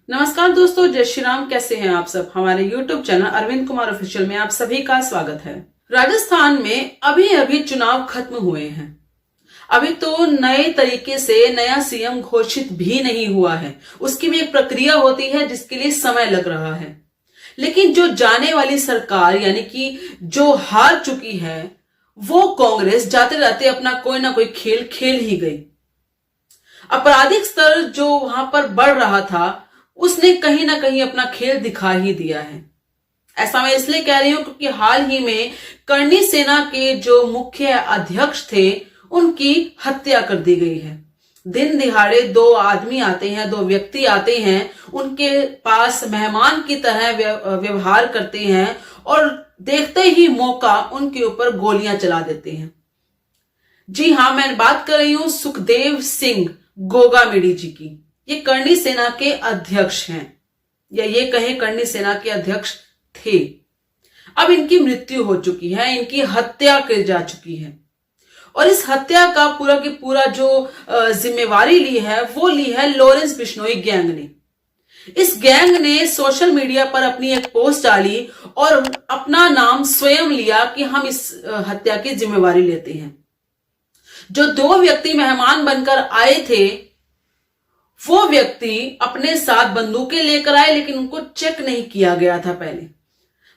नमस्कार दोस्तों, जय श्री राम। कैसे हैं आप सब। हमारे YouTube channel Arvind Kumar official में आप सभी का स्वागत है। राजस्थान में अभी अभी चुनाव खत्म हुए हैं। अभी तो नए तरीके से नया सीएम घोषित भी नहीं हुआ है। उसकी भी एक प्रक्रिया होती है जिसके लिए समय लग रहा है। लेकिन जो जाने वाली सरकार यानी कि जो हार चुकी है वो कांग्रेस जाते जाते अपना कोई ना कोई खेल खेल ही गई। आपराधिक स्तर जो वहां पर बढ़ रहा था उसने कहीं ना कहीं अपना खेल दिखा ही दिया है। ऐसा मैं इसलिए कह रही हूं क्योंकि हाल ही में करनी सेना के जो मुख्य अध्यक्ष थे उनकी हत्या कर दी गई है। दिन दिहाड़े दो आदमी आते हैं, दो व्यक्ति आते हैं, उनके पास मेहमान की तरह व्यवहार करते हैं और देखते ही मौका उनके ऊपर गोलियां चला देते हैं। जी हां, मैं बात कर रही हूं सुखदेव सिंह गोगामेडी जी की। ये करनी सेना के अध्यक्ष हैं, या ये कहें करनी सेना के अध्यक्ष थे। अब इनकी मृत्यु हो चुकी है, इनकी हत्या की जा चुकी है और इस हत्या का पूरा की पूरा जो जिम्मेवारी ली है वो ली है लॉरेंस बिश्नोई गैंग ने। इस गैंग ने सोशल मीडिया पर अपनी एक पोस्ट डाली और अपना नाम स्वयं लिया कि हम इस हत्या की जिम्मेवारी लेते हैं। जो दो व्यक्ति मेहमान बनकर आए थे वो व्यक्ति अपने साथ बंदूकें लेकर आए, लेकिन उनको चेक नहीं किया गया था पहले।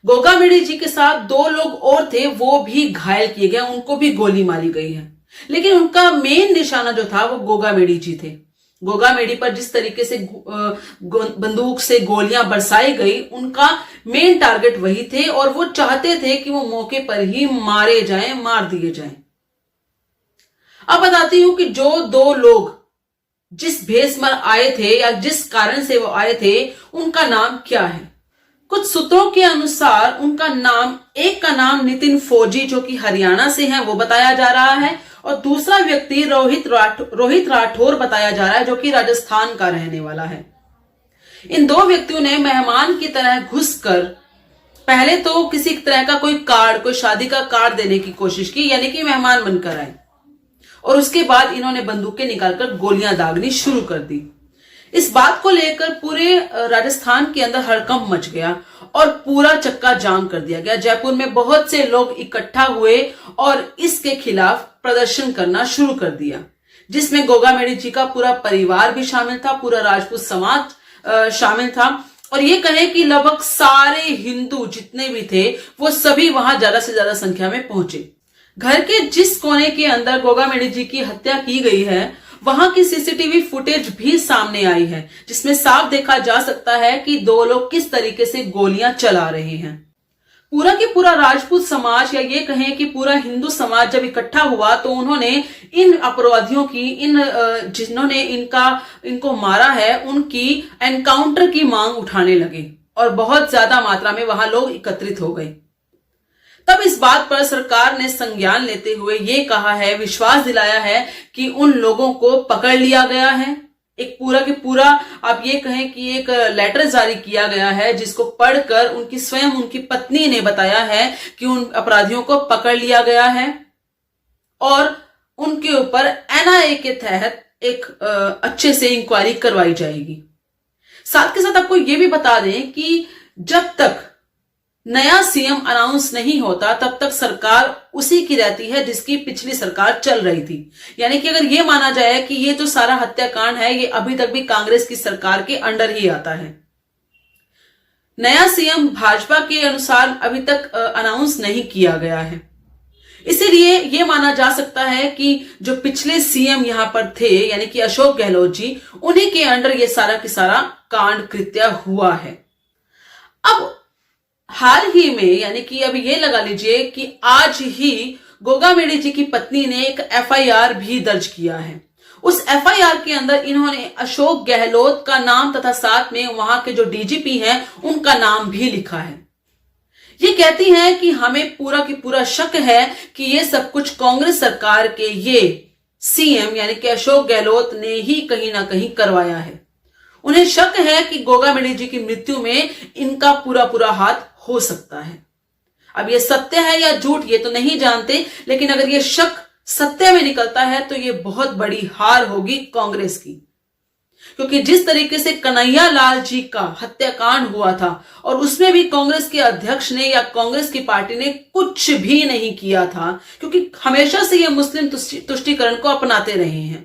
गोगामेडी जी के साथ दो लोग और थे, वो भी घायल किए गए, उनको भी गोली मारी गई है। लेकिन उनका मेन निशाना जो था वो गोगामेडी जी थे। गोगामेडी पर जिस तरीके से बंदूक से गोलियां बरसाई गई, उनका मेन टारगेट वही थे और वो चाहते थे कि वो मौके पर ही मारे जाएं, मार दिए जाएं। अब बताती हूं कि जो दो लोग जिस भेष में आए थे या जिस कारण से वो आए थे उनका नाम क्या है। कुछ सूत्रों के अनुसार उनका नाम, एक का नाम नितिन फौजी जो कि हरियाणा से है वो बताया जा रहा है, और दूसरा व्यक्ति रोहित राठौर बताया जा रहा है जो कि राजस्थान का रहने वाला है। इन दो व्यक्तियों ने मेहमान की तरह घुसकर पहले तो किसी तरह का कोई कार्ड, कोई शादी का कार्ड देने की कोशिश की, यानी कि मेहमान बनकर आए, और उसके बाद इन्होंने बंदूकें निकालकर गोलियां दागनी शुरू कर दी। इस बात को लेकर पूरे राजस्थान के अंदर हड़कंप मच गया और पूरा चक्का जाम कर दिया गया। जयपुर में बहुत से लोग इकट्ठा हुए और इसके खिलाफ प्रदर्शन करना शुरू कर दिया, जिसमें गोगामेडी जी का पूरा परिवार भी शामिल था, पूरा राजपूत समाज शामिल था, और ये कहें कि लगभग सारे हिंदू जितने भी थे वो सभी वहां ज्यादा से ज्यादा संख्या में पहुंचे। घर के जिस कोने के अंदर गोगामेडी जी की हत्या की गई है वहां की सीसीटीवी फुटेज भी सामने आई है, जिसमें साफ देखा जा सकता है कि दो लोग किस तरीके से गोलियां चला रहे हैं। पूरा की पूरा राजपूत समाज, या ये कहें कि पूरा हिंदू समाज जब इकट्ठा हुआ तो उन्होंने इन अपराधियों की, जिन्होंने इनको मारा है, उनकी एनकाउंटर की मांग उठाने लगे और बहुत ज्यादा मात्रा में वहां लोग एकत्रित हो गए। तब इस बात पर सरकार ने संज्ञान लेते हुए ये कहा है, विश्वास दिलाया है कि उन लोगों को पकड़ लिया गया है। एक पूरा की पूरा आप ये कहें कि एक लेटर जारी किया गया है जिसको पढ़कर उनकी पत्नी ने बताया है कि उन अपराधियों को पकड़ लिया गया है और उनके ऊपर एनआईए के तहत एक अच्छे से इंक्वायरी करवाई जाएगी। साथ के साथ आपको ये भी बता दें कि जब तक नया सीएम अनाउंस नहीं होता तब तक सरकार उसी की रहती है जिसकी पिछली सरकार चल रही थी। यानी कि अगर ये माना जाए कि ये जो सारा हत्याकांड है ये अभी तक भी कांग्रेस की सरकार के अंडर ही आता है। नया सीएम भाजपा के अनुसार अभी तक अनाउंस नहीं किया गया है, इसीलिए ये माना जा सकता है कि जो पिछले सीएम यहां पर थे यानी कि अशोक गहलोत जी, उन्हीं के अंडर ये सारा की सारा कांड कृत्य हुआ है। अब हाल ही में, यानी कि अभी ये लगा लीजिए कि आज ही गोगामेडी जी की पत्नी ने एक एफआईआर भी दर्ज किया है। उस एफआईआर के अंदर इन्होंने अशोक गहलोत का नाम तथा साथ में वहां के जो डीजीपी हैं उनका नाम भी लिखा है। ये कहती हैं कि हमें पूरा की पूरा शक है कि ये सब कुछ कांग्रेस सरकार के ये सीएम यानी कि अशोक गहलोत ने ही कहीं ना कहीं करवाया है। उन्हें शक है कि गोगामेडी जी की मृत्यु में इनका पूरा पूरा हाथ हो सकता है। अब ये सत्य है या झूठ ये तो नहीं जानते, लेकिन अगर ये शक सत्य में निकलता है तो ये बहुत बड़ी हार होगी कांग्रेस की। क्योंकि जिस तरीके से कन्हैया लाल जी का हत्याकांड हुआ था और उसमें भी कांग्रेस के अध्यक्ष ने या कांग्रेस की पार्टी ने कुछ भी नहीं किया था, क्योंकि हमेशा से ये मुस्लिम तुष्टीकरण को अपनाते रहे हैं।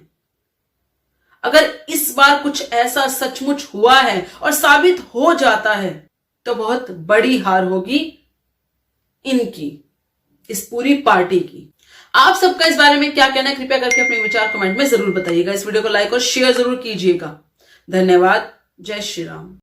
अगर इस बार कुछ ऐसा सचमुच हुआ है और साबित हो जाता है तो बहुत बड़ी हार होगी इनकी, इस पूरी पार्टी की। आप सबका इस बारे में क्या कहना है, कृपया करके अपने विचार कमेंट में जरूर बताइएगा। इस वीडियो को लाइक और शेयर जरूर कीजिएगा। धन्यवाद। जय श्री राम।